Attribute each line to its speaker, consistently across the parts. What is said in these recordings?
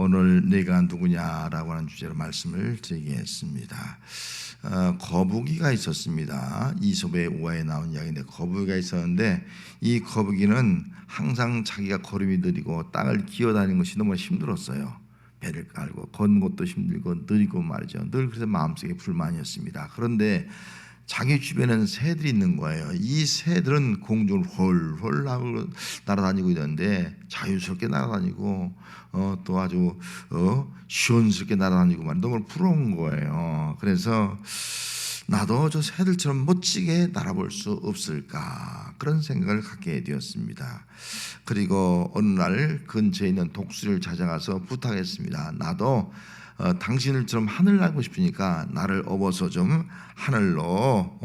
Speaker 1: 오늘 내가 누구냐라고 하는 주제로 말씀을 드리겠습니다. 거북이가 있었습니다. 이솝의 우화에 나온 이야기인데 거북이가 있었는데 이 거북이는 항상 자기가 걸음이 느리고 땅을 기어다니는 것이 너무 힘들었어요. 배를 깔고 걷는 것도 힘들고 느리고 말이죠. 늘 그래서 마음속에 불만이었습니다. 그런데 자기 주변에는 새들이 있는 거예요. 이 새들은 공중을 홀홀 날아다니고 있는데 자유스럽게 날아다니고 또 아주 시원스럽게 날아다니고 말 너무 부러운 거예요. 그래서 나도 저 새들처럼 멋지게 날아볼 수 없을까 그런 생각을 갖게 되었습니다. 그리고 어느 날 근처에 있는 독수리를 찾아가서 부탁했습니다. 나도 당신들처럼 하늘 날고 싶으니까 나를 업어서 좀 하늘로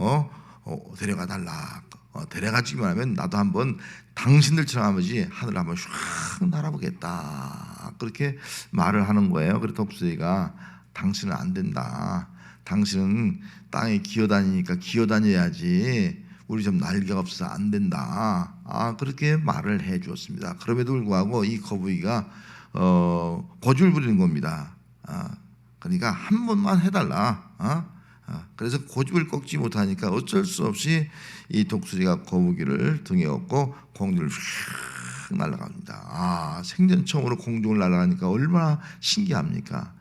Speaker 1: 데려가 달라. 데려가 주기만 하면 나도 한번 당신들처럼 아버지 하늘 한번 슉 날아보겠다. 그렇게 말을 하는 거예요. 그래서 독수리가 당신은 안 된다. 당신은 땅에 기어다니니까 기어다녀야지. 우리 좀 날개가 없어서 안 된다. 그렇게 말을 해 주었습니다. 그럼에도 불구하고 이 거북이가 고집을 부리는 겁니다. 그러니까 한 번만 해달라. 그래서 고집을 꺾지 못하니까 어쩔 수 없이 이 독수리가 거북이를 등에 업고 공중을 휙 날아갑니다. 생전 처음으로 공중을 날아가니까 얼마나 신기합니까?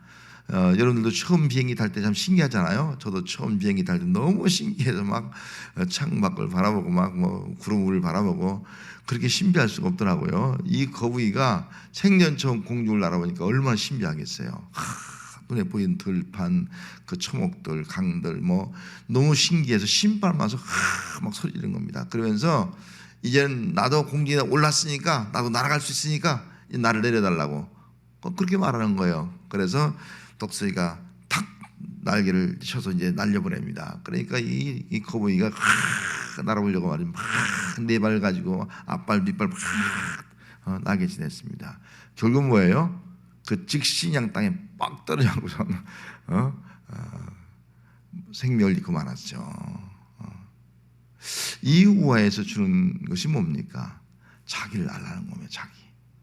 Speaker 1: 여러분들도 처음 비행기 탈 때 참 신기하잖아요. 저도 처음 비행기 탈 때 너무 신기해서 막 창밖을 바라보고 막 뭐 구름 위를 바라보고 그렇게 신비할 수가 없더라고요. 이 거북이가 생전 처음 공중을 날아보니까 얼마나 신비하겠어요. 눈에 보이는 들판, 그 초목들, 강들 뭐 너무 신기해서 신발 마서 막 소리 지르는 겁니다. 그러면서 이제는 나도 공중에 올랐으니까 나도 날아갈 수 있으니까 나를 내려달라고 그렇게 말하는 거예요. 그래서 독수리가 탁 날개를 쳐서 이제 날려보냅니다. 그러니까 이 거북이가 날아보려고 말이죠. 네 발 가지고 앞발 뒷발 나게 지냈습니다. 결국 뭐예요? 그 즉시 그냥 땅에 빡 떨어져서 생명을 잃고 말았죠. 이 우화에서 주는 것이 뭡니까? 자기를 알라는 겁니다.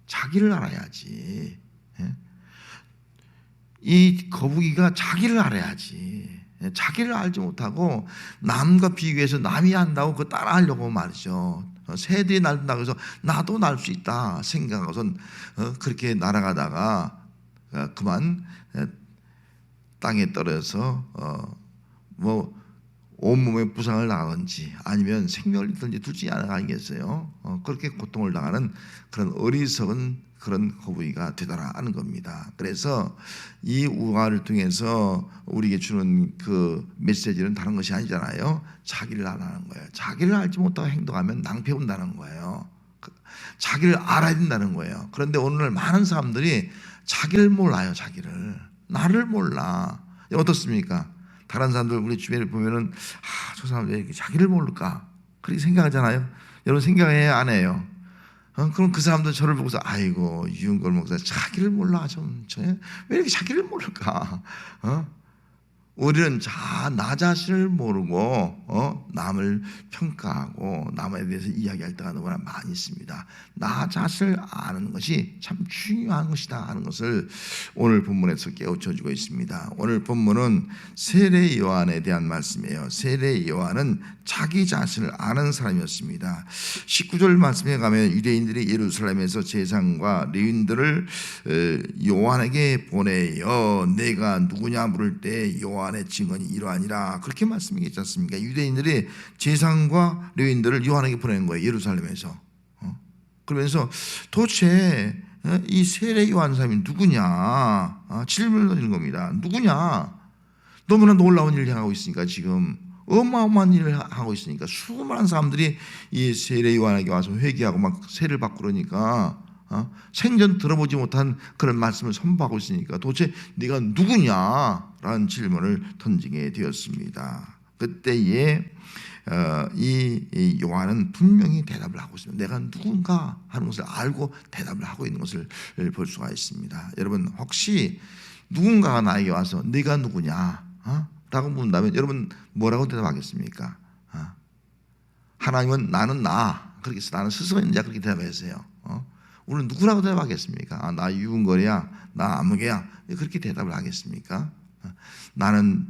Speaker 1: 자기를 알아야지. 이 거북이가 자기를 알아야지. 자기를 알지 못하고 남과 비교해서 남이 안다고 그거 따라하려고 말이죠. 새들이 날다고 해서 나도 날 수 있다 생각하고선 그렇게 날아가다가 그만 땅에 떨어져서 뭐 온몸에 부상을 당하든지 아니면 생명을 잃든지 둘 중에 하나가 아니겠어요. 그렇게 고통을 당하는 그런 어리석은 그런 거북이가 되더라는 겁니다. 그래서 이 우화를 통해서 우리에게 주는 그 메시지는 다른 것이 아니잖아요. 자기를 알아는 거예요. 자기를 알지 못하고 행동하면 낭패 온다는 거예요. 자기를 알아야 된다는 거예요. 그런데 오늘 많은 사람들이 자기를 몰라요. 자기를. 나를 몰라. 어떻습니까? 다른 사람들 우리 주변에 보면은 저 사람 왜 이렇게 자기를 모를까? 그렇게 생각하잖아요. 여러분 생각해야 안 해요? 그럼 그 사람도 저를 보고서 아이고 유은걸 목사 자기를 몰라 왜 이렇게 자기를 모를까? 우리는 나 자신을 모르고 남을 평가하고 남에 대해서 이야기할 때가 너무나 많이 있습니다. 나 자신을 아는 것이 참 중요한 것이다 하는 것을 오늘 본문에서 깨우쳐주고 있습니다. 오늘 본문은 세례 요한에 대한 말씀이에요. 세례 요한은 자기 자신을 아는 사람이었습니다. 19절 말씀에 가면 유대인들이 예루살렘에서 제사장과 레위인들을 요한에게 보내어 내가 누구냐 물을 때 요한의 증언이 이러하니라 그렇게 말씀하지 않습니까? 유대인들이 제사장과 레위인들을 요한에게 보내는 거예요. 예루살렘에서. 그러면서 도대체 이 세례 요한 사람이 누구냐 질문을 던지는 겁니다. 누구냐? 너무나 놀라운 일을 향하고 있으니까 지금 어마어마한 일을 하고 있으니까 수많은 사람들이 이 세례 요한에게 와서 회개하고 막 세를 받고 그러니까 생전 들어보지 못한 그런 말씀을 선포하고 있으니까 도대체 네가 누구냐라는 질문을 던지게 되었습니다. 그때에 이 요한은 분명히 대답을 하고 있습니다. 내가 누군가 하는 것을 알고 대답을 하고 있는 것을 볼 수가 있습니다. 여러분 혹시 누군가가 나에게 와서 네가 누구냐 라고 묻는다면 여러분 뭐라고 대답하겠습니까? 하나님은 나는 나 그렇게 해서 나는 스스로 있는 자 그렇게 대답하세요. 우리는 누구라고 대답하겠습니까? 나 유근거리야, 나 아무개야, 그렇게 대답을 하겠습니까? 너는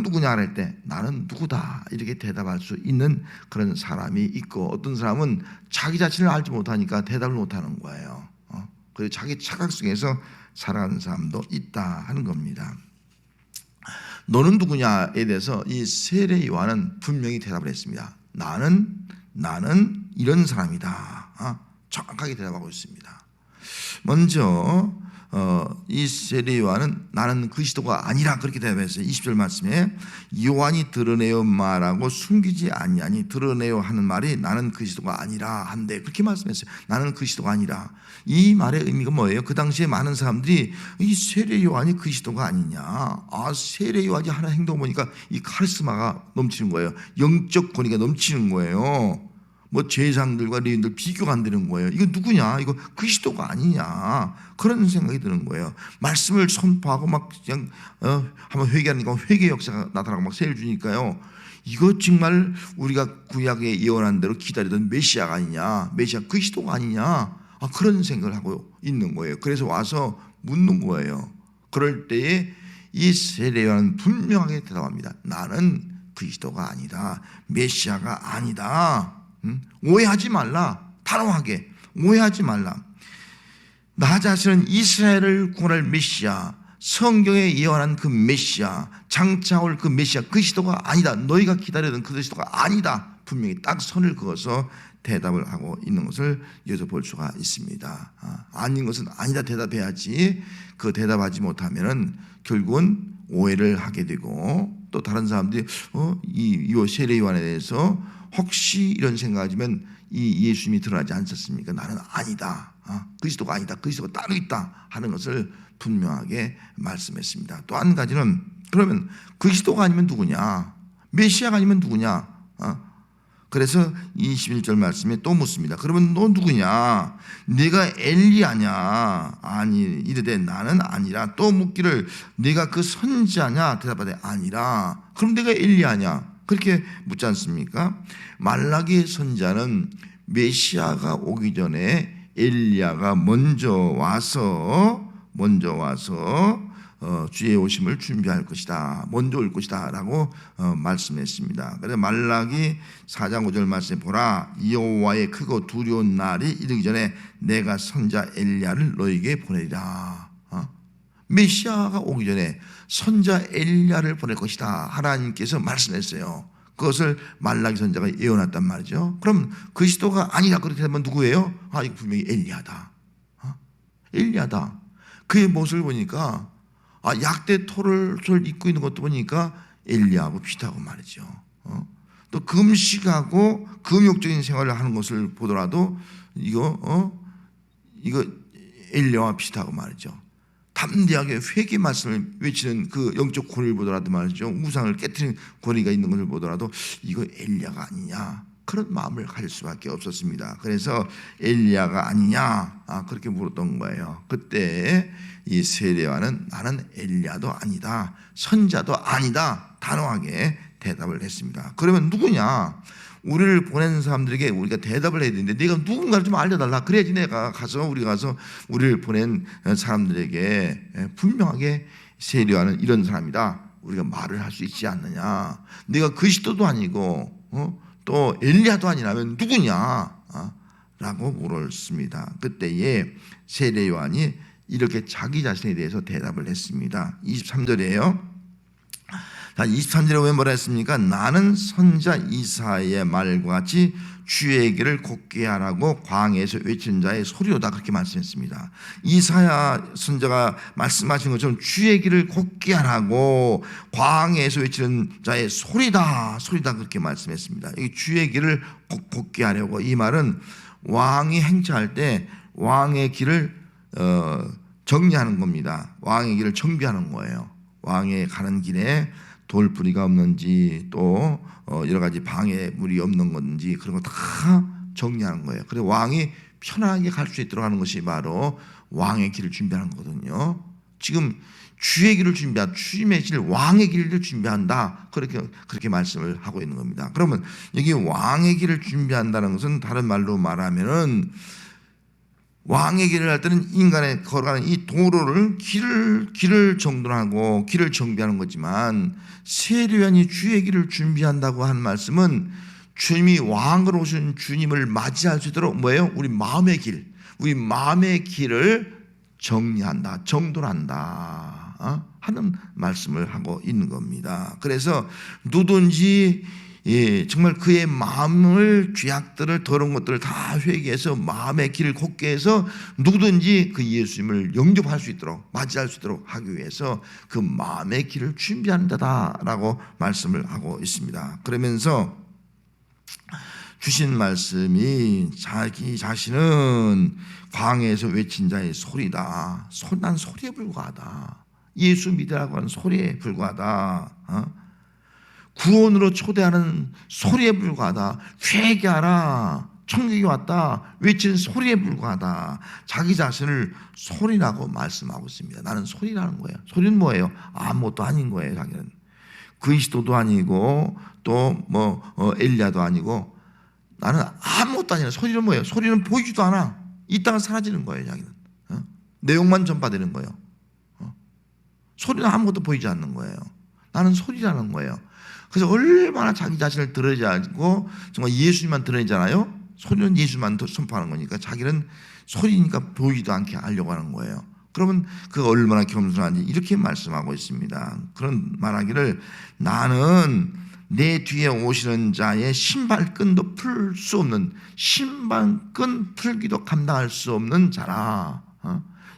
Speaker 1: 누구냐 할 때 나는 누구다 이렇게 대답할 수 있는 그런 사람이 있고, 어떤 사람은 자기 자신을 알지 못하니까 대답을 못하는 거예요. 그래서 자기 착각 속에서 살아가는 사람도 있다 하는 겁니다. 너는 누구냐에 대해서 이 세례 요한은 분명히 대답을 했습니다. 나는 이런 사람이다. 정확하게 대답하고 있습니다. 먼저 이 세례 요한은 나는 그리스도가 아니라 그렇게 대답했어요. 20절 말씀에 요한이 드러내어 말하고 숨기지 아니하니, 드러내어 하는 말이 나는 그리스도가 아니라 한데, 그렇게 말씀했어요. 나는 그리스도가 아니라. 이 말의 의미가 뭐예요? 그 당시에 많은 사람들이 이 세례 요한이 그리스도가 아니냐, 세례 요한이 하는 행동 보니까 이 카리스마가 넘치는 거예요. 영적 권위가 넘치는 거예요. 뭐 제사장들과 레위인들 비교가 안 되는 거예요. 이거 누구냐? 이거 그리스도가 아니냐? 그런 생각이 드는 거예요. 말씀을 선포하고 막 그냥 한번 회개하니까 회개 역사가 나타나고 막 세를 주니까요. 이거 정말 우리가 구약에 예언한 대로 기다리던 메시아가 아니냐? 메시아 그리스도가 아니냐? 그런 생각을 하고 있는 거예요. 그래서 와서 묻는 거예요. 그럴 때에 이 세례요한은 분명하게 대답합니다. 나는 그리스도가 아니다. 메시아가 아니다. 오해하지 말라. 단호하게 오해하지 말라. 나 자신은 이스라엘을 구원할 메시아, 성경에 예언한 그 메시아, 장차 올 그 메시아 그리스도가 아니다. 너희가 기다리던 그 그리스도가 아니다. 분명히 딱 선을 그어서 대답을 하고 있는 것을 여기서 볼 수가 있습니다. 아닌 것은 아니다 대답해야지. 그 대답하지 못하면은 결국은 오해를 하게 되고, 또 다른 사람들이 이 세례 요한에 대해서 혹시 이런 생각하지만 이 예수님이 드러나지 않았습니까? 나는 아니다. 그리스도가 아니다. 그리스도가 따로 있다 하는 것을 분명하게 말씀했습니다. 또 한 가지는, 그러면 그리스도가 아니면 누구냐? 메시아가 아니면 누구냐? 그래서 21절 말씀에 또 묻습니다. 그러면 너 누구냐? 네가 엘리야냐? 아니, 이르되 나는 아니라. 또 묻기를 네가 그 선지자냐? 대답하되 아니라. 그럼 내가 엘리야냐? 그렇게 묻지 않습니까? 말라기 선지자는 메시아가 오기 전에 엘리야가 먼저 와서 주의 오심을 준비할 것이다, 먼저 올 것이다 라고 말씀했습니다. 그래서 말라기 4장 5절 말씀에 보라, 여호와의 크고 두려운 날이 이르기 전에 내가 선지자 엘리야를 너에게 보내리라. 메시아가 오기 전에 선지자 엘리야를 보낼 것이다 하나님께서 말씀했어요. 그것을 말라기 선지자가 예언했단 말이죠. 그럼 그리스도가 아니라 그렇게 되면 누구예요? 이거 분명히 엘리야다. 엘리야다. 그의 모습을 보니까 약대 털을 입고 있는 것도 보니까 엘리야하고 비슷하고 말이죠. 또 금식하고 금욕적인 생활을 하는 것을 보더라도 이거 엘리야와 비슷하고 말이죠. 담대하게 회개 말씀을 외치는 그 영적 권위를 보더라도 말이죠. 우상을 깨트리는 권위가 있는 것을 보더라도 이거 엘리야가 아니냐, 그런 마음을 가질 수밖에 없었습니다. 그래서 엘리야가 아니냐 그렇게 물었던 거예요. 그때 이 세례요한은 나는 엘리야도 아니다, 선지자도 아니다 단호하게 대답을 했습니다. 그러면 누구냐? 우리를 보낸 사람들에게 우리가 대답을 해야 되는데, 네가 누군가를 좀 알려달라. 그래야지 우리가 가서 우리를 보낸 사람들에게 분명하게 세례요한은 이런 사람이다 우리가 말을 할 수 있지 않느냐. 네가 그리스도도 아니고 또 엘리야도 아니라면 누구냐? 라고 물었습니다. 그때에 세례요한이 이렇게 자기 자신에 대해서 대답을 했습니다. 23절이에요. 23절에 왜 뭐라 했습니까? 나는 선지자 이사야의 말과 같이 주의 길을 곱게 하라고 광야에서 외치는 자의 소리로다, 그렇게 말씀했습니다. 이사야 선지자가 말씀하신 것처럼 주의 길을 곱게 하라고 광야에서 외치는 자의 소리다 그렇게 말씀했습니다. 이 주의 길을 곱게 하려고, 이 말은 왕이 행차할 때 왕의 길을 정리하는 겁니다. 왕의 길을 정비하는 거예요. 왕의 가는 길에 돌뿌리가 없는지, 또 여러 가지 방해물이 없는 건지, 그런 거 다 정리하는 거예요. 그래서 왕이 편하게 갈 수 있도록 하는 것이 바로 왕의 길을 준비하는 거거든요. 지금 주의 길을 주님의 길, 왕의 길을 준비한다, 그렇게 말씀을 하고 있는 겁니다. 그러면 여기 왕의 길을 준비한다는 것은 다른 말로 말하면은 왕의 길을 할 때는 인간의 걸어가는 이 도로를 길을 정돈하고 길을 정비하는 거지만 세례요한이 주의 길을 준비한다고 한 말씀은 주님이 왕으로 오신 주님을 맞이할 수 있도록 뭐예요? 우리 마음의 길을 정리한다, 정돈한다 하는 말씀을 하고 있는 겁니다. 그래서 누구든지 정말 그의 마음을 죄악들을 더러운 것들을 다 회개해서 마음의 길을 곱게 해서 누구든지 그 예수님을 영접할 수 있도록 맞이할 수 있도록 하기 위해서 그 마음의 길을 준비한다라고 말씀을 하고 있습니다. 그러면서 주신 말씀이 자기 자신은 광야에서 외친 자의 소리다. 난 소리에 불과하다. 예수 믿으라고 하는 소리에 불과하다. 구원으로 초대하는 소리에 불과하다. 회개하라, 천국이 왔다 외치는 소리에 불과하다. 자기 자신을 소리라고 말씀하고 있습니다. 나는 소리라는 거예요. 소리는 뭐예요? 아무것도 아닌 거예요. 자기는 그리스도도 아니고 또 엘리야도 아니고 나는 아무것도 아니라. 소리는 뭐예요? 소리는 보이지도 않아. 있다가 사라지는 거예요. 자기는 내용만 전파되는 거예요. 소리는 아무것도 보이지 않는 거예요. 나는 소리라는 거예요. 그래서 얼마나 자기 자신을 드러내지 않고 정말 예수님만 드러내잖아요. 소리는 예수만 선포하는 거니까 자기는 소리니까 보이지도 않게 하려고 하는 거예요. 그러면 그 얼마나 겸손한지 이렇게 말씀하고 있습니다. 그런 말하기를 나는 내 뒤에 오시는 자의 신발끈도 풀 수 없는, 신발끈 풀기도 감당할 수 없는 자라.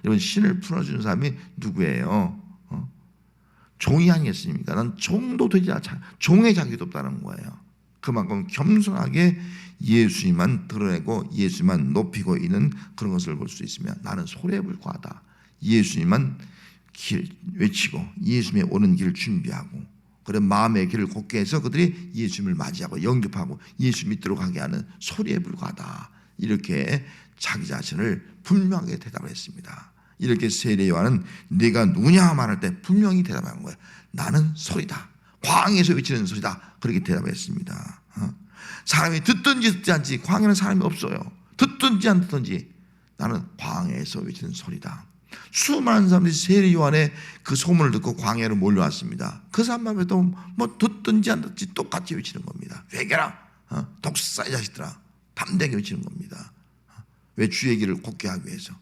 Speaker 1: 여러분, 신을 풀어주는 사람이 누구예요? 종이 아니겠습니까? 난 종도 되지 않아. 종의 자격도 없다는 거예요. 그만큼 겸손하게 예수님만 드러내고 예수님만 높이고 있는 그런 것을 볼 수 있으며 나는 소리에 불과하다. 예수님만 외치고 예수님의 오는 길을 준비하고 그런 마음의 길을 곱게 해서 그들이 예수님을 맞이하고 영접하고 예수 믿도록 하게 하는 소리에 불과하다. 이렇게 자기 자신을 분명하게 대답을 했습니다. 이렇게 세례 요한은 네가 누구냐 말할 때 분명히 대답한 거예요. 나는 소리다. 광야에서 외치는 소리다. 그렇게 대답했습니다. 사람이 듣든지 듣지 않지 광야는 사람이 없어요. 듣든지 안 듣든지 나는 광야에서 외치는 소리다. 수많은 사람들이 세례 요한의 그 소문을 듣고 광야로 몰려왔습니다. 그 사람만 또 듣든지 안 듣든지 똑같이 외치는 겁니다. 회개라. 독사 이 자식들아. 담대하게 외치는 겁니다. 왜 주의 길을 곱게 하기 위해서.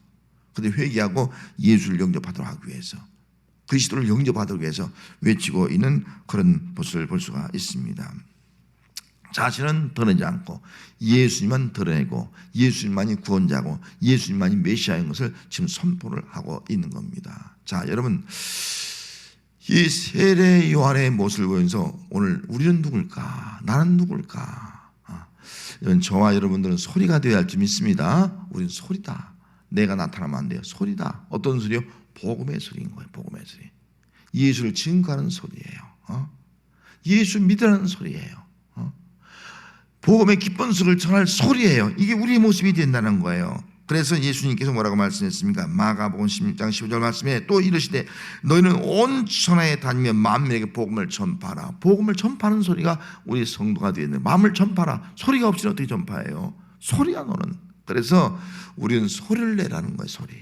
Speaker 1: 근데 회개하고 예수를 영접하도록 하기 위해서, 그리스도를 영접하도록 위해서 외치고 있는 그런 모습을 볼 수가 있습니다. 자신은 드러내지 않고 예수님만 드러내고 예수님만이 구원자고 예수님만이 메시아인 것을 지금 선포를 하고 있는 겁니다. 자, 여러분, 이 세례 요한의 모습을 보면서 오늘 우리는 누굴까? 나는 누굴까? 저와 여러분들은 소리가 되어야 할 줄 믿습니다. 우리는 소리다. 내가 나타나면 안 돼요. 소리다. 어떤 소리요? 복음의 소리인 거예요. 복음의 소리. 예수를 증거하는 소리예요. 예수 믿으라는 소리예요. 복음의 기쁜 소리를 전할 소리예요. 이게 우리의 모습이 된다는 거예요. 그래서 예수님께서 뭐라고 말씀했습니까? 마가복음 16장 15절 말씀에 또 이르시되 너희는 온 천하에 다니며 만민에게 복음을 전파하라. 복음을 전파하는 소리가 우리 성도가 되어 있는, 마음을 전파하라. 소리가 없이는 어떻게 전파해요? 소리야 너는. 그래서 우리는 소리를 내라는 거예요. 소리.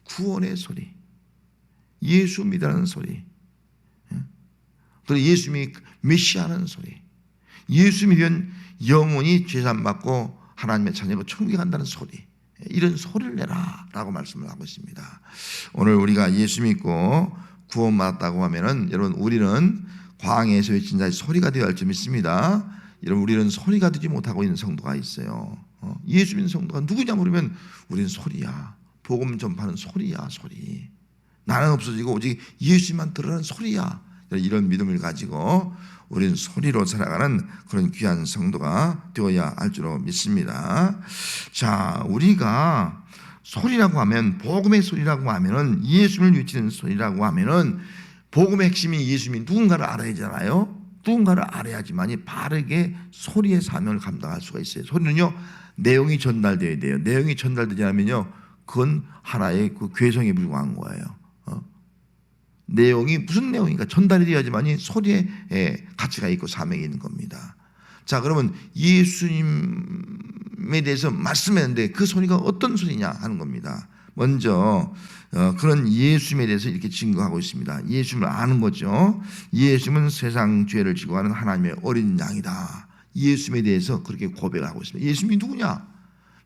Speaker 1: 구원의 소리, 예수 믿으라는 소리, 그리고 예수님이 메시아라는 소리, 예수 믿으면 영원히 죄산받고 하나님의 자녀로 천국에 간다는 소리, 이런 소리를 내라 라고 말씀을 하고 있습니다. 오늘 우리가 예수 믿고 구원받았다고 하면은 여러분, 우리는 광야에서 외친 자의 소리가 되어야 할 줄 믿습니다. 여러분, 우리는 소리가 되지 못하고 있는 성도가 있어요. 예수 믿는 성도가 누구냐 물으면 우리는 소리야. 복음 전파는 소리야. 소리. 나는 없어지고 오직 예수만 들으라는 소리야. 이런 믿음을 가지고 우리는 소리로 살아가는 그런 귀한 성도가 되어야 할 줄로 믿습니다. 자, 우리가 소리라고 하면, 복음의 소리라고 하면은, 예수를 외치는 소리라고 하면은, 복음의 핵심이 예수님이 누군가를 알아야잖아요. 누군가를 알아야지만이 바르게 소리의 사명을 감당할 수가 있어요. 소리는요, 내용이 전달되어야 돼요. 내용이 전달되지 않으면요, 그건 하나의 그 괴성에 불과한 거예요. 내용이 무슨 내용인가 전달이 되어야지만이 소리에 가치가 있고 사명이 있는 겁니다. 자, 그러면 예수님이 예수님에 대해서 말씀했는데 그 소리가 어떤 소리냐 하는 겁니다. 먼저 그런 예수님에 대해서 이렇게 증거하고 있습니다. 예수님을 아는 거죠. 예수님은 세상 죄를 지고 가는 하나님의 어린 양이다. 예수님에 대해서 그렇게 고백하고 있습니다. 예수님이 누구냐?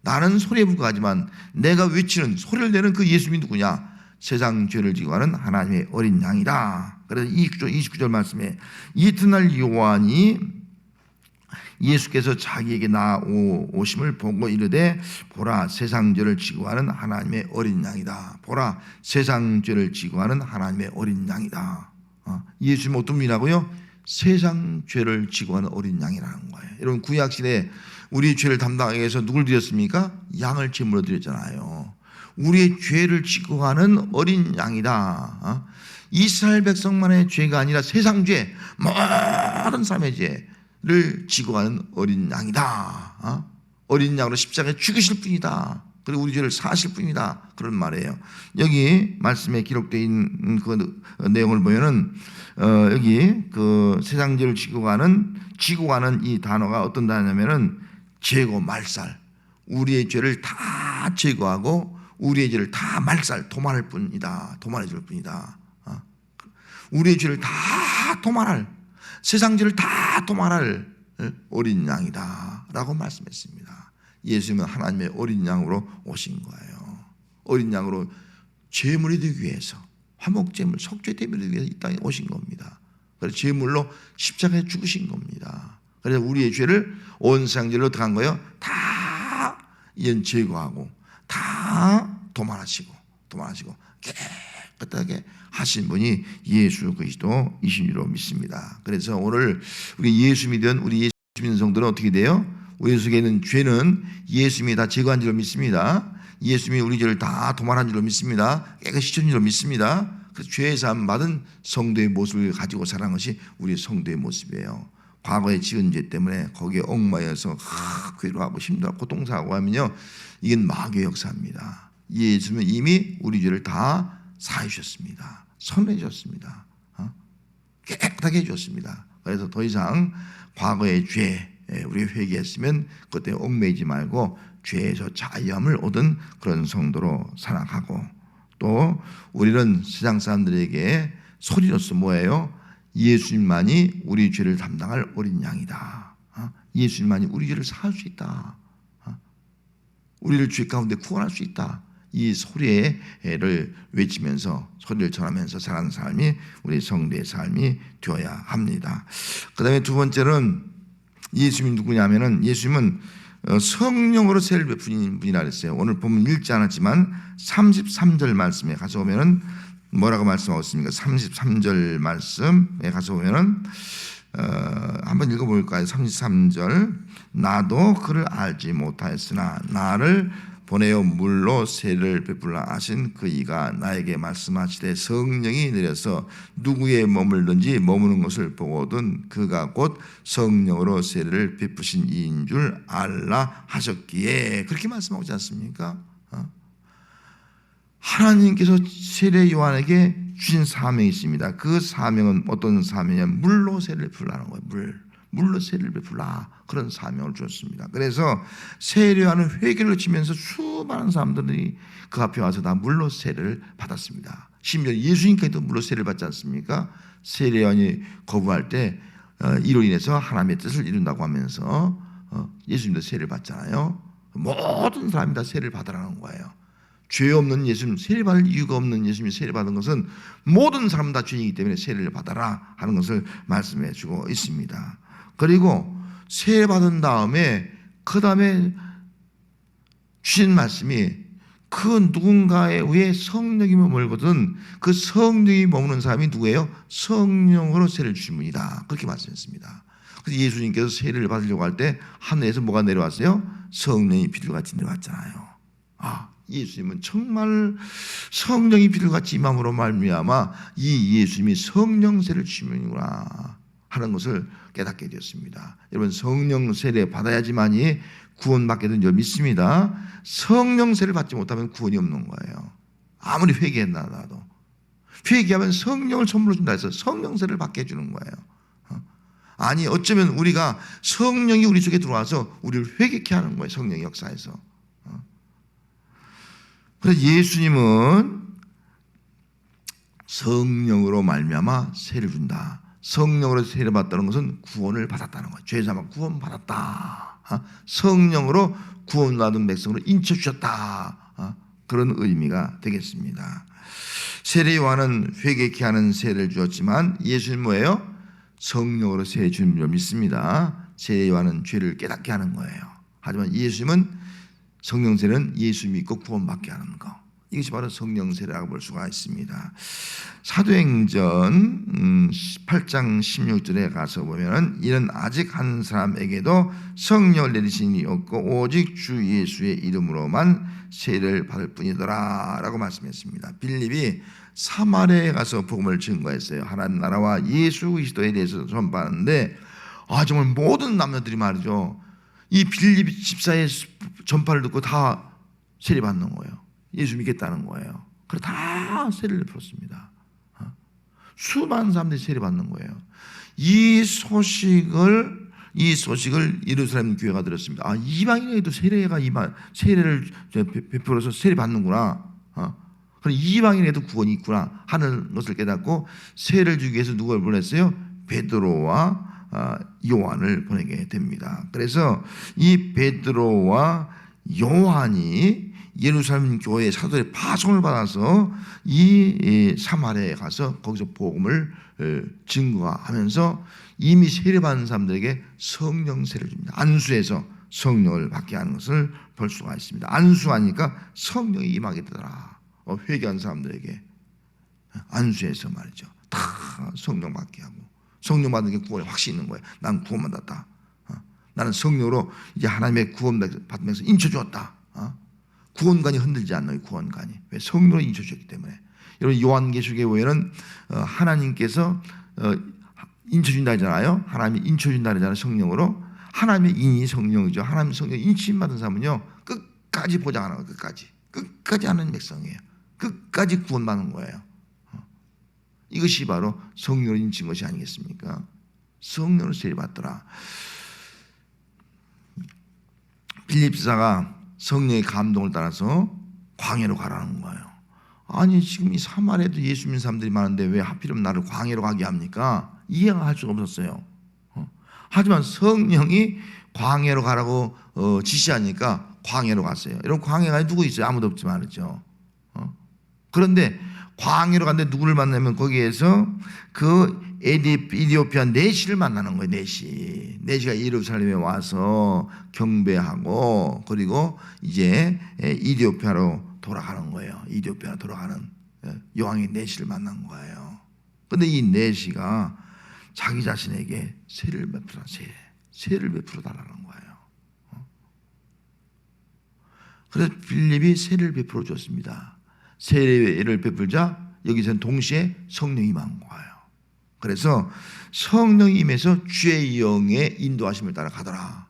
Speaker 1: 나는 소리에 불과하지만 내가 외치는 소리를 내는 그 예수님이 누구냐? 세상 죄를 지고 가는 하나님의 어린 양이다. 그래서 29절 말씀에 이튿날 요한이 예수께서 자기에게 나오심을 보고 이르되 보라 세상 죄를 지고 가는 하나님의 어린 양이다. 보라 세상 죄를 지고 가는 하나님의 어린 양이다. 예수님 어떤 분이라고요? 세상 죄를 지고 가는 어린 양이라는 거예요. 여러분 구약시대에 우리의 죄를 담당하기 위해서 누굴 드렸습니까? 양을 제물로 드렸잖아요. 우리의 죄를 지고 가는 어린 양이다. 이스라엘 백성만의 죄가 아니라 세상 죄, 모든 사람의 죄를 지고 가는 어린 양이다. 어린 양으로 십자가에 죽으실 뿐이다. 그리고 우리 죄를 사실 뿐이다. 그런 말이에요. 여기 말씀에 기록되어 있는 그 내용을 보면은 여기 그 세상 죄를 지고 가는 이 단어가 어떤 단어냐면은 제거 말살. 우리의 죄를 다 제거하고 우리의 죄를 다 말살, 도말할 뿐이다. 도말해 줄 뿐이다. 우리의 죄를 다 도말할, 세상 죄를 다 도말할 어린 양이다 라고 말씀했습니다. 예수님은 하나님의 어린 양으로 오신 거예요. 어린 양으로 제물이 되기 위해서, 화목제물, 속죄제물이 되기 위해서 이 땅에 오신 겁니다. 그래서 제물로 십자가에 죽으신 겁니다. 그래서 우리의 죄를 온 세상 죄를 어떻게 한 거예요? 다 제거하고 다 도말하시고 깨끗하게 하신 분이 예수 그리스도이신 줄로 믿습니다. 그래서 오늘 우리 예수 믿은 우리 예수 믿는 성도는 어떻게 돼요? 우리 속에 있는 죄는 예수님이 다 제거한 줄로 믿습니다. 예수님이 우리 죄를 다 도말한 줄로 믿습니다. 깨끗이 씻은 줄로 믿습니다. 그 죄의 사함 받은 성도의 모습을 가지고 살아가는 것이 우리 성도의 모습이에요. 과거에 지은 죄 때문에 거기에 얽매여서 괴로워하고 힘들고 고통사하고 하면요, 이건 마귀의 역사입니다. 예수님은 이미 우리 죄를 다 사해 주셨습니다. 선해 주셨습니다. 깨끗하게 해 주셨습니다. 그래서 더 이상 과거의 죄 우리 회개했으면 그때 얽매이지 말고 죄에서 자유함을 얻은 그런 성도로 살아가고, 또 우리는 세상 사람들에게 소리로서 뭐예요? 예수님만이 우리 죄를 담당할 어린 양이다. 예수님만이 우리 죄를 사할 수 있다. 우리를 죄 가운데 구원할 수 있다. 이 소리를 외치면서, 소리를 전하면서 사는 삶이 우리 성도의 삶이 되어야 합니다. 그 다음에 두 번째는 예수님이 누구냐면은, 예수님은 성령으로 세를 베푸는 분이라 그랬어요. 오늘 보면 읽지 않았지만 33절 말씀에 가서 보면은 뭐라고 말씀하고 있습니까? 33절 말씀에 가서 보면은 한번 읽어볼까요? 33절 나도 그를 알지 못하였으나 나를 보내어 물로 세를 베풀라 하신 그 이가 나에게 말씀하시되 성령이 내려서 누구의 머물든지 머무는 것을 보거든 그가 곧 성령으로 세를 베푸신 이인 줄 알라 하셨기에, 그렇게 말씀하고 있지 않습니까? 하나님께서 세례 요한에게 주신 사명이 있습니다. 그 사명은 어떤 사명이냐면 물로 세를 베풀라는 거예요. 물로 세를 베풀라, 그런 사명을 주었습니다. 그래서 세례 요한은 회개를 치면서 수많은 사람들이 그 앞에 와서 다 물로 세례를 받았습니다. 심지어 예수님께도 물로 세례를 받지 않습니까? 세례 요한이 거부할 때 이로 인해서 하나님의 뜻을 이룬다고 하면서 예수님도 세례를 받잖아요. 모든 사람이 다 세례를 받으라는 거예요. 죄 없는 예수님, 세례받을 이유가 없는 예수님이 세례받은 것은 모든 사람 다 죄인이기 때문에 세례를 받아라 하는 것을 말씀해 주고 있습니다. 그리고 세례받은 다음에 그 다음에 주신 말씀이 그 누군가에 의해 성령이 머물거든 그 성령이 머무는 사람이 누구예요? 성령으로 세례를 주신 분이다, 그렇게 말씀했습니다. 그래서 예수님께서 세례를 받으려고 할 때 하늘에서 뭐가 내려왔어요? 성령이 비둘같이 내려왔잖아요. 예수님은 정말 성령이 비둘같이 임함으로 말미암아 이 예수님이 성령 세례를 주시는구나 하는 것을 깨닫게 되었습니다. 여러분, 성령 세례 받아야지만이 구원받게 된 줄 믿습니다. 성령 세례를 받지 못하면 구원이 없는 거예요. 아무리 회개했나도 회개하면 성령을 선물로 준다 해서 성령 세례를 받게 해주는 거예요. 아니, 어쩌면 우리가 성령이 우리 속에 들어와서 우리를 회개케 하는 거예요. 성령의 역사에서. 그래서 예수님은 성령으로 말미암아 세를 준다. 성령으로 세를 받다는 것은 구원을 받았다는 거예요. 죄사함 구원 받았다. 성령으로 구원받은 백성으로 인쳐 주셨다. 그런 의미가 되겠습니다. 세례 요한은 회개케 하는 세를 주었지만 예수님 뭐예요? 성령으로 세례 주는 줄 믿습니다. 세례 요한은 죄를 깨닫게 하는 거예요. 하지만 예수님은 성령 세례는 예수 믿고 구원받게 하는 거. 이것이 바로 성령 세례라고 볼 수가 있습니다. 사도행전 8장 16절에 가서 보면 이는 아직 한 사람에게도 성령을 내리신 이 없고 오직 주 예수의 이름으로만 세례를 받을 뿐이더라 라고 말씀했습니다. 빌립이 사마리아에 가서 복음을 증거했어요. 하나님 나라와 예수 그리스도에 대해서 전파하는데 정말 모든 남녀들이 말이죠. 이 빌립 집사의 전파를 듣고 다 세례 받는 거예요. 예수 믿겠다는 거예요. 그래서 다 세례를 베풀었습니다. 수많은 사람들이 세례 받는 거예요. 이 소식을 예루살렘 교회가 들었습니다. 이방인에게도 세례를 베풀어서 세례 받는구나. 그럼 이방인에게도 구원이 있구나 하는 것을 깨닫고 세례를 주기 위해서 누굴 보냈어요? 베드로와 요한을 보내게 됩니다. 그래서 이 베드로와 요한이 예루살렘 교회의 사도의 파송을 받아서 이 사마리아에 가서 거기서 복음을 증거하면서 이미 세례받은 사람들에게 성령 세례를 줍니다. 안수에서 성령을 받게 하는 것을 볼 수가 있습니다. 안수하니까 성령이 임하게 되더라. 회개한 사람들에게 안수에서 말이죠. 다 성령 받게 하고 성령 받는 게 구원에 확신이 있는 거예요. 난 구원받았다. 나는 성령으로 이제 하나님의 구원 받으면서 인쳐주었다. 구원관이 흔들지 않는 구원관이. 왜? 성령으로 인쳐주셨기 때문에. 여러분 요한계시록에 보면은 하나님께서 인쳐준다 하잖아요. 하나님이 인쳐준다 하잖아요. 성령으로. 하나님의 인이 성령이죠. 하나님의 성령 인침 받은 사람은요 끝까지 보장하는 거예요. 끝까지 하는 백성이에요. 끝까지 구원받는 거예요. 이것이 바로 성령으로 인친 것이 아니겠습니까? 성령으로 세례받더라. 빌립 지사가 성령의 감동을 따라서 광야로 가라는 거예요. 아니 지금 이 사마리아에도 예수 믿는 사람들이 많은데 왜 하필이면 나를 광야로 가게 합니까? 이해가 할 수가 없었어요. 하지만 성령이 광야로 가라고 지시하니까 광야로 갔어요. 여러분 광야가 누구 있어요? 아무도 없지 말이죠. 그런데 광야로 갔는데 누구를 만나면 거기에서 그 이디오피아 내시를 만나는 거예요. 내시가 예루살렘에 와서 경배하고 그리고 이제 이디오피아로 돌아가는 거예요. 이디오피아로 돌아가는 여왕의 내시를 만난 거예요. 그런데 이 내시가 자기 자신에게 세를 베풀어 달라는 거예요. 그래서 빌립이 세를 베풀어 줬습니다. 세례를 베풀자 여기서는 동시에 성령이 임한 거예요. 그래서 성령이 임해서 주의 영의 인도하심을 따라 가더라.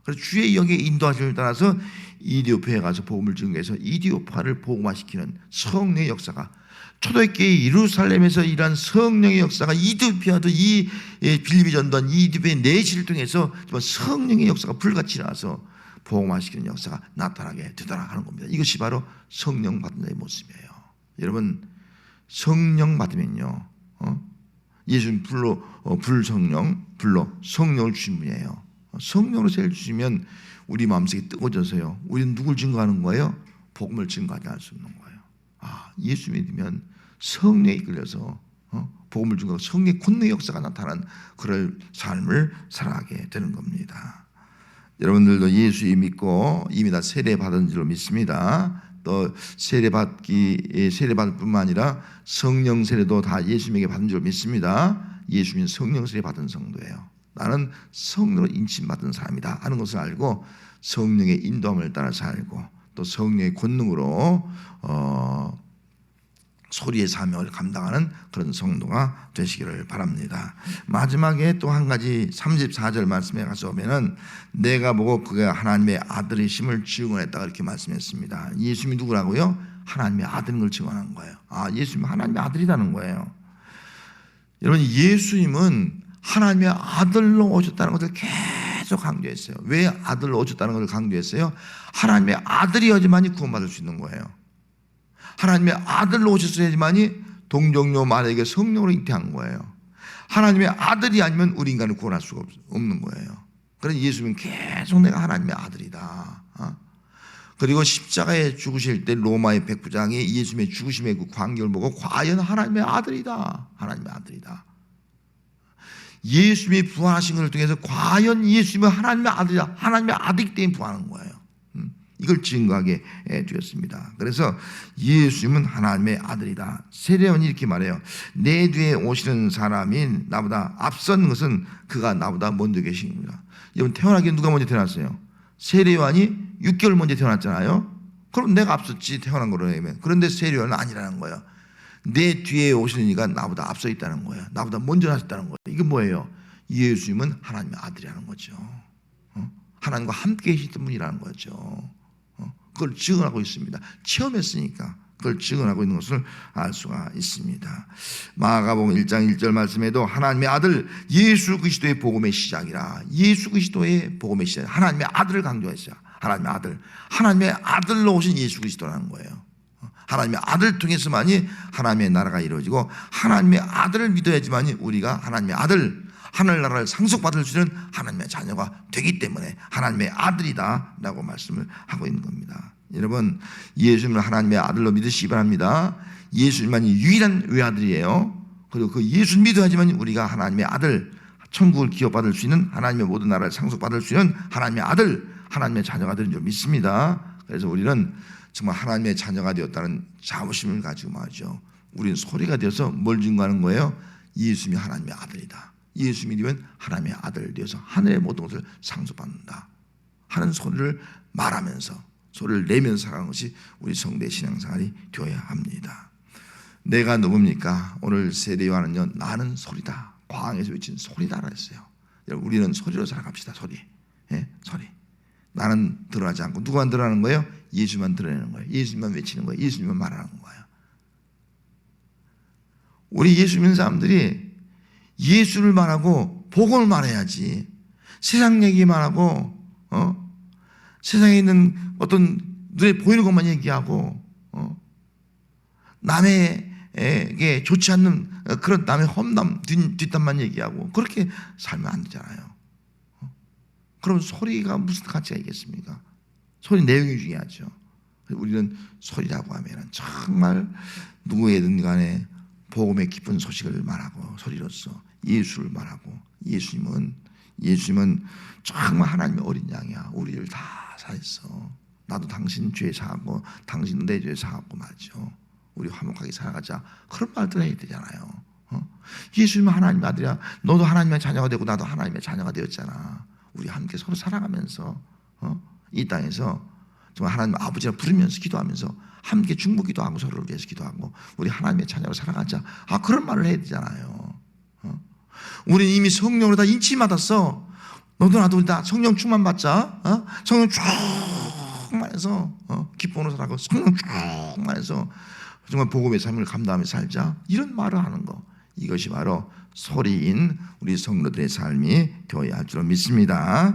Speaker 1: 그래서 주의 영의 인도하심을 따라서 이디오피아에 가서 복음을 증거해서 이디오피아를 복음화시키는 성령의 역사가 초대교회 예루살렘에서 일한 성령의 역사가 이디오피아도 이 빌립이 전도한 이디오피아의 내시를 통해서 성령의 역사가 불같이 일어나서 복음화시키는 역사가 나타나게 되더라 하는 겁니다. 이것이 바로 성령 받은 자의 모습이에요. 여러분 성령 받으면요 예수님 불로 성령을 주신 분이에요. 성령으로 세를 주시면 우리 마음속에 뜨거워져서요 우리는 누굴 증거하는 거예요? 복음을 증거하게 할 수 있는 거예요. 예수 믿으면 성령에 이끌려서 복음을 증거하고 성령의 권능의 역사가 나타나는 그런 삶을 살아가게 되는 겁니다. 여러분들도 예수 믿고 이미 다 세례 받은 줄로 믿습니다. 또 세례받을 뿐만 아니라 성령 세례도 다 예수님에게 받은 줄 믿습니다. 예수님은 성령 세례 받은 성도예요. 나는 성령으로 인침받은 사람이다 하는 것을 알고 성령의 인도함을 따라 살고 또 성령의 권능으로 소리의 사명을 감당하는 그런 성도가 되시기를 바랍니다. 마지막에 또 한 가지 34절 말씀에 가서 보면은 내가 보고 그가 하나님의 아들이심을 증언했다 이렇게 말씀했습니다. 예수님이 누구라고요? 하나님의 아들인 걸 증언한 거예요. 예수님은 하나님의 아들이라는 거예요. 여러분 예수님은 하나님의 아들로 오셨다는 것을 계속 강조했어요. 왜 아들로 오셨다는 것을 강조했어요? 하나님의 아들이어야지만이 구원받을 수 있는 거예요. 하나님의 아들로 오셨어야지만이 동정녀 마리아에게 성령으로 잉태한 거예요. 하나님의 아들이 아니면 우리 인간을 구원할 수가 없는 거예요. 그래서 예수님은 계속 내가 하나님의 아들이다. 그리고 십자가에 죽으실 때 로마의 백부장이 예수님의 죽으심의 그 광경을 보고 과연 하나님의 아들이다. 하나님의 아들이다. 예수님이 부활하신 것을 통해서 과연 예수님은 하나님의 아들이다. 하나님의 아들이기 때문에 부활하는 거예요. 이걸 증거하게 되었습니다. 그래서 예수님은 하나님의 아들이다. 세례요한이 이렇게 말해요. 내 뒤에 오시는 사람이 나보다 앞선 것은 그가 나보다 먼저 계십니다. 여러분, 태어나기 누가 먼저 태어났어요? 세례요한이 6개월 먼저 태어났잖아요. 그럼 내가 앞섰지, 태어난 거로 하면. 그런데 세례요한은 아니라는 거예요. 내 뒤에 오시는 이가 나보다 앞서 있다는 거예요. 나보다 먼저 하셨다는 거예요. 이게 뭐예요? 예수님은 하나님의 아들이라는 거죠. 하나님과 함께 계시던 분이라는 거죠. 그걸 증언하고 있습니다. 체험했으니까 그걸 증언하고 있는 것을 알 수가 있습니다. 마가복음 1장 1절 말씀에도 하나님의 아들 예수 그리스도의 복음의 시작이라. 예수 그리스도의 복음의 시작. 하나님의 아들을 강조했어요. 하나님의 아들. 하나님의 아들로 오신 예수 그리스도라는 거예요. 하나님의 아들을 통해서만이 하나님의 나라가 이루어지고 하나님의 아들을 믿어야지만이 우리가 하나님의 아들, 하늘나라를 상속받을 수 있는 하나님의 자녀가 되기 때문에 하나님의 아들이다 라고 말씀을 하고 있는 겁니다. 여러분, 예수님을 하나님의 아들로 믿으시기 바랍니다. 예수님만이 유일한 외아들이에요. 그리고 그 예수 믿어야지만 우리가 하나님의 아들, 천국을 기업받을 수 있는, 하나님의 모든 나라를 상속받을 수 있는 하나님의 아들, 하나님의 자녀가 되는 줄 믿습니다. 그래서 우리는 정말 하나님의 자녀가 되었다는 자부심을 가지고 말이죠. 우리는 소리가 되어서 뭘 증거하는 거예요? 예수님이 하나님의 아들이다. 예수 믿으면 하나님의 아들 되어서 하늘의 모든 것을 상속받는다 하는 소리를 말하면서, 소리를 내면서 살아가는 것이 우리 성도의 신앙생활이 되어야 합니다. 내가 누굽니까? 오늘 세례요한은요, 나는 소리다. 광야에서 외친 소리다라 했어요. 여러분, 우리는 소리로 살아갑시다. 소리. 예? 소리. 나는 드러나지 않고 누구만 드러나는 거예요? 예수만 드러내는 거예요. 예수님만 외치는 거예요. 예수님만 말하는 거예요. 우리 예수 믿는 사람들이 예수를 말하고 복음을 말해야지. 세상 얘기만 하고 세상에 있는 어떤 눈에 보이는 것만 얘기하고 남에게 좋지 않는 그런 남의 험담 뒷담만 얘기하고 그렇게 살면 안 되잖아요. 그럼 소리가 무슨 가치가 있겠습니까? 소리 내용이 중요하죠. 우리는 소리라고 하면 정말 누구에든 간에 복음의 기쁜 소식을 말하고 소리로서 예수를 말하고, 예수님은 정말 하나님의 어린 양이야. 우리를 다 사했어. 나도 당신 죄 사하고 당신도 내 죄 사하고 말이죠. 우리 화목하게 살아가자. 그런 말들 해야 되잖아요. 예수님은 하나님의 아들이야. 너도 하나님의 자녀가 되고 나도 하나님의 자녀가 되었잖아. 우리 함께 서로 살아가면서 이 땅에서 정말 하나님 아버지를 부르면서 기도하면서 함께 중보기도 하고 서로를 위해서 기도하고 우리 하나님의 자녀로 살아가자. 그런 말을 해야 되잖아요. 우리는 이미 성령으로 다 인치받았어. 너도 나도 다 성령 충만 받자. 성령 충만해서 기쁨으로 살아가고 성령 충만해서 정말 복음의 삶을 감당하며 살자. 이런 말을 하는 거. 이것이 바로 소리인 우리 성도들의 삶이 되어야 할 줄 믿습니다.